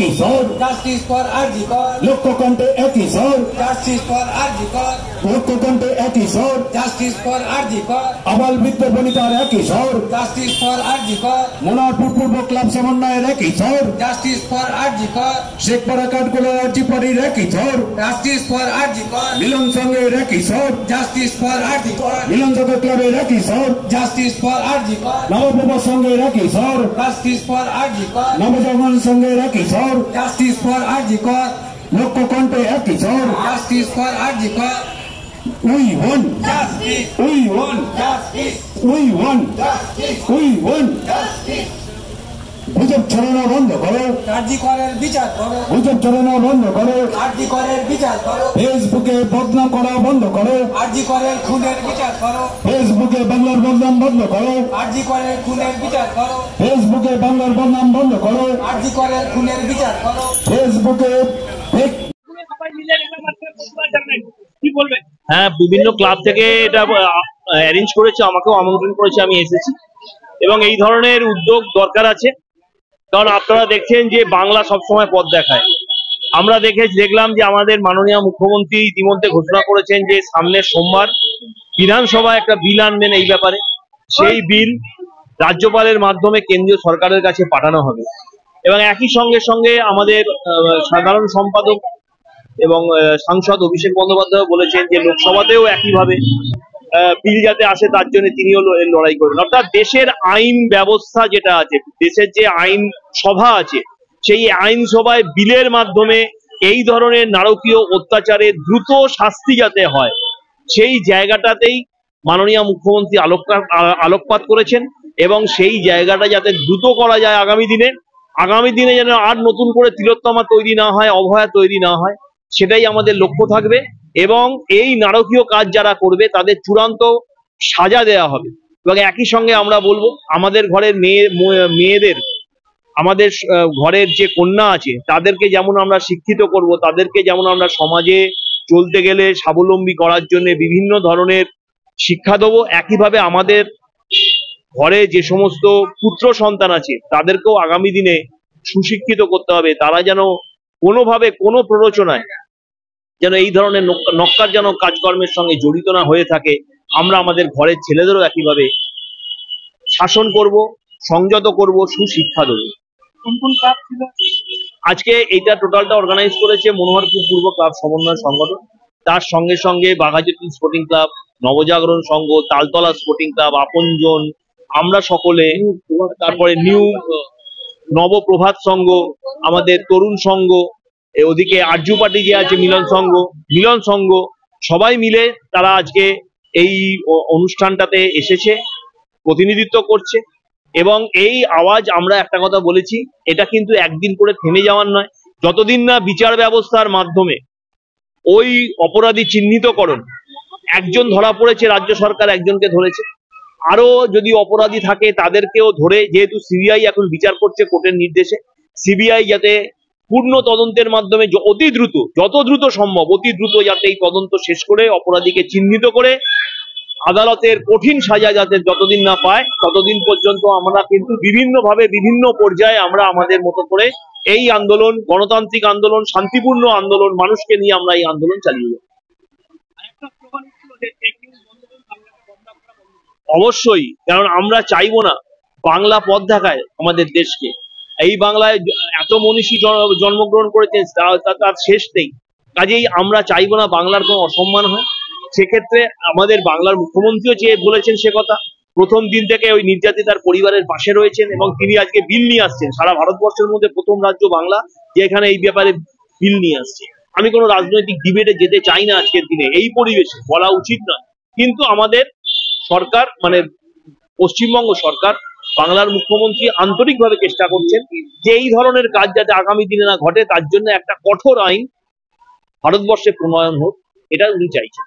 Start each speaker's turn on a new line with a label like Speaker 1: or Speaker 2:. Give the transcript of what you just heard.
Speaker 1: একই স্বর,
Speaker 2: justice for আরজি কর,
Speaker 1: লক্ষ্যকণ্ঠে একই স্বর,
Speaker 2: জাস্টিস ফর আরজি কর,
Speaker 1: লক্ষ্যকণ্ঠে একই স্বর,
Speaker 2: জাস্টিস ফর আরজি কর,
Speaker 1: আবাল বৃদ্ধ বনিতার একই স্বর,
Speaker 2: জাস্টিস ফর আরজি কর,
Speaker 1: মনোহরপুর পূর্ব ক্লাব সমন্বয়ের একই স্বর,
Speaker 2: জাস্টিস ফর আরজি কর,
Speaker 1: শেখপাড়া কাঠগোলা আরজি পাড়ির একই স্বর,
Speaker 2: জাস্টিস ফর আরজি কর,
Speaker 1: মিলন সংঘের একই স্বর,
Speaker 2: জাস্টিস ফর আরজি কর,
Speaker 1: মিলন সংঘ ক্লাবের একই স্বর,
Speaker 2: জাস্টিস ফর আরজি কর,
Speaker 1: নবপ্রভা সংঘের একই স্বর,
Speaker 2: জাস্টিস ফর আরজি কর,
Speaker 1: নবজাগরণ সংঘের একই স্বর,
Speaker 2: জাস্টিস ফর আরজি কর,
Speaker 1: লক্ষ্যকণ্ঠে একই স্বর।
Speaker 2: জাস্টিস ফর আরজি কর,
Speaker 1: We won,
Speaker 2: justice,
Speaker 1: we won,
Speaker 2: justice,
Speaker 1: we won,
Speaker 2: justice,
Speaker 1: we won।
Speaker 2: Justice.
Speaker 1: গুজব ছড়ানো বন্ধ করো,
Speaker 2: আরজি করের বিচার করো,
Speaker 1: গুজব ছড়ানো বন্ধ করো,
Speaker 2: আরজি করের বিচার করো,
Speaker 1: ফেসবুকে বদনাম করা বন্ধ করো,
Speaker 2: আরজি করের খুনের বিচার করো,
Speaker 1: ফেসবুকে বাংলার বদনাম বন্ধ করো,
Speaker 2: আরজি করের খুনের বিচার করো,
Speaker 1: ফেসবুকে বাংলার বদনাম বন্ধ করো,
Speaker 2: আরজি করের খুনের বিচার করো।
Speaker 1: ফেসবুকে
Speaker 3: কি বলবেন? হ্যাঁ, বিভিন্ন ক্লাব থেকে এটা অ্যারেঞ্জ করেছে, আমাকেও আমন্ত্রণ করেছে, আমি এসেছি। এবং এই ধরনের উদ্যোগ দরকার আছে, কারণ আপনারা দেখছেন যে বাংলা সবসময় পথ দেখায়। আমরা দেখলাম যে আমাদের মাননীয় মুখ্যমন্ত্রী ইতিমধ্যে ঘোষণা করেছেন যে সামনের সোমবার বিধানসভায় একটা বিল আনবেন এই ব্যাপারে। সেই বিল রাজ্যপালের মাধ্যমে কেন্দ্রীয় সরকারের কাছে পাঠানো হবে। এবং একই সঙ্গে আমাদের সাধারণ সম্পাদক এবং সাংসদ অভিষেক বন্দ্যোপাধ্যায় বলেছেন যে লোকসভাতেও একইভাবে বিল যাতে আসে তার জন্য তিনিও লড়াই করবেন। অর্থাৎ দেশের আইন ব্যবস্থা যেটা আছে, দেশের যে আইন সভা আছে, সেই আইন সভায় বিলের মাধ্যমে এই ধরনের নারকীয় অত্যাচারে দ্রুত শাস্তি যাতে হয়, সেই জায়গাটাতেই মাননীয় মুখ্যমন্ত্রী আলোকপাত করেছেন। এবং সেই জায়গাটা যাতে দ্রুত করা যায় আগামী দিনে যেন আর নতুন করে তিলোত্তমা তৈরি না হয়, অভয়া তৈরি না হয়, সেটাই আমাদের লক্ষ্য থাকবে। এবং এই নারকীয় কাজ যারা করবে তাদের চূড়ান্ত সাজা দেওয়া হবে। এবং একই সঙ্গে আমরা বলবো আমাদের ঘরের মেয়েদের, আমাদের ঘরের যে কন্যা আছে তাদেরকে যেমন আমরা শিক্ষিত করব, তাদেরকে যেমন আমরা সমাজে চলতে গেলে স্বাবলম্বী করার জন্য বিভিন্ন ধরনের শিক্ষা দেবো, একইভাবে আমাদের ঘরে যে সমস্ত পুত্র সন্তান আছে তাদেরকেও আগামী দিনে সুশিক্ষিত করতে হবে। তারা যেন কোনোভাবে কোনো প্ররোচনায় যেন এই ধরনের নক্কারজনক কাজকর্মের সঙ্গে জড়িত না হয়ে থাকে। আমরা আমাদের ঘরের ছেলেদেরও একইভাবে শাসন করব, সংযত করব, সুশিক্ষা দেবো। কোন কোন ক্লাব ছিল আজকে? এইটা টোটালটা অর্গানাইজ করেছে মনোহরপুর পূর্ব ক্লাব সমন্বয় সংগঠন। তার সঙ্গে বাঘাযতীন স্পোর্টিং ক্লাব, নবজাগরণ সংঘ, তালতলা স্পোর্টিং ক্লাব, আপনজন, আমরা সকলে, তারপরে নবপ্রভাত সংঘ, আমাদের তরুণ সংঘ, ওদিকে আরজু পার্টি যে আছে মিলন সংঘ, সবাই মিলে তারা আজকে এই অনুষ্ঠানটাতে এসেছে, প্রতিনিধিত্ব করছে। এবং এই আওয়াজ, আমরা একটা কথা বলেছি, এটা কিন্তু একদিন করে থেমে যাওয়ার নয়। যতদিন না বিচার ব্যবস্থার মাধ্যমে ওই অপরাধী চিহ্নিতকরণ, একজন ধরা পড়েছে, রাজ্য সরকার একজনকে ধরেছে, আরো যদি অপরাধী থাকে তাদেরকেও ধরে, যেহেতু সিবিআই এখন বিচার করছে কোর্টের নির্দেশে, সিবিআই যাতে পূর্ণ তদন্তের মাধ্যমে অতি দ্রুত, যত দ্রুত সম্ভব অতি দ্রুত যাতে এই তদন্ত শেষ করে অপরাধীকে চিহ্নিত করে আদালতের কঠিন সাজা যাতে যতদিন না পায় ততদিন পর্যন্ত আমরা কিন্তু বিভিন্নভাবে বিভিন্ন পর্যায়ে আমরা আমাদের মতো করে এই আন্দোলন, গণতান্ত্রিক আন্দোলন, শান্তিপূর্ণ আন্দোলন, মানুষকে নিয়ে আমরা এই আন্দোলন চালিয়ে যাব। অবশ্যই, কারণ আমরা চাইবো না, বাংলা পথ দেখায় আমাদের দেশকে। এই বাংলায় এত মনীষী জন্মগ্রহণ করেছেন, তার শেষ নেই। কাজেই আমরা চাইবো না বাংলার কোনো অসম্মান হয়। সেক্ষেত্রে আমাদের বাংলার মুখ্যমন্ত্রীও যে বলেছেন সে কথা, প্রথম দিন থেকে ওই নির্যাতিতার পরিবারের পাশে রয়েছেন এবং তিনি আজকে বিল নিয়ে আসছেন। সারা ভারতবর্ষের মধ্যে প্রথম রাজ্য বাংলা যেখানে এই ব্যাপারে বিল নিয়ে আসছে। আমি কোনো রাজনৈতিক ডিবেটে যেতে চাই না আজকের দিনে, এই পরিবেশে বলা উচিত নয়, কিন্তু আমাদের সরকার, মানে পশ্চিমবঙ্গ সরকার, বাংলার মুখ্যমন্ত্রী আন্তরিকভাবে চেষ্টা করছেন যে এই ধরনের কাজ যাতে আগামী দিনে না ঘটে, তার জন্য একটা কঠোর আইন ভারতবর্ষে প্রণয়ন হোক, এটা উনি চাইছেন।